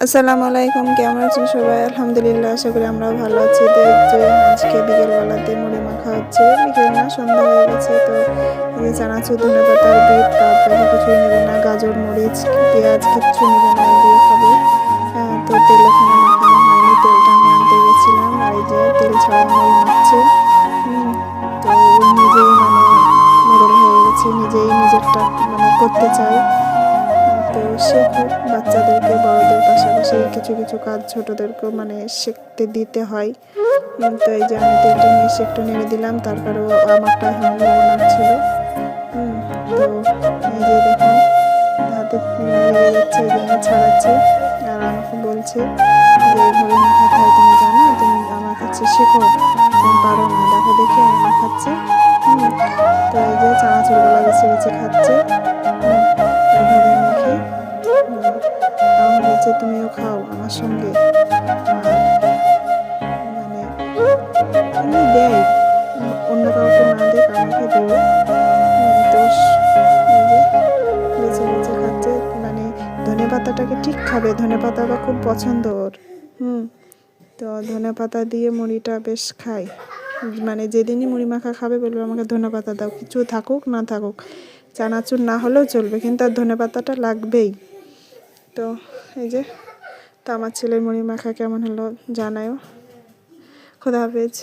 আসসালামু আলাইকুম, কেমন আছেন সবাই? আলহামদুলিল্লাহ, আশা করি আমরাও ভালো আছি। তো এই যে আজকে বিকেলবেলাতে মুড়ি মাখা হচ্ছে, বিকেল না সন্ধ্যা হয়ে গেছে। তো এই যে চানাচুর, ধনেপাতার বিট, কাপ কিছুই নেবে না, গাজর, মরিচ, পেঁয়াজ কিচ্ছু নেবে না, এই দিয়ে খাবে। তো তেল এখানে মাখানো হয়নি, তেলটা আমি আনতে গেছিলাম। আর এই যে তেল ছাড়া মুড়ি মাখছে। তো ও নিজেই মোড়ল হয়ে গেছে, নিজেই নিজেরটা করতে চায়। তো শেখুক, বাচ্চাদেরকে বড়দের পাশাপাশি কিছু কিছু কাজ ছোটদেরকেও শিখতে দিতে হয়। তো এই যে আমি তেলটা নিয়ে এসে একটু নেড়ে দিলাম, তারপরেও আমারটা লবণ ছিল। তো এই যে দেখুন হাতে লেগে যাচ্ছে, এই জন্য ছাড়াচ্ছে। আর আমাকে বলছে যে এইভাবে মাখাতে হয়, তুমি জানো, তুমি আমার কাছে শেখো, তুমি পারো না, দেখো দেখি আমি মাখাচ্ছি। তো এই যে চানাচুরগুলো বেছে বেছে খাচ্ছে এইভাবে মেখে। আমার বলছে তুমিও খাও আমার সঙ্গে। এমনি দেয়, অন্য কাউকে না দেখ, আমাকে দেবে। তো এই যে বেছে বেছে খাচ্ছে, ধনে পাতাটাকে ঠিক খাবে, ধনে পাতাটা খুব পছন্দ ওর। তো ধনে পাতা দিয়ে মুড়িটা বেশ খায়। যেদিনই মুড়ি মাখা খাবে বলবে আমাকে ধনে পাতা দাও, কিছু থাকুক না থাকুক, চানাচুর না হলেও চলবে, কিন্তু আর ধনে পাতাটা লাগবেই। তো এই যে, তো আমার ছেলের মুড়ি মাখা কেমন হলো জানাও। খোদা হাফেজ।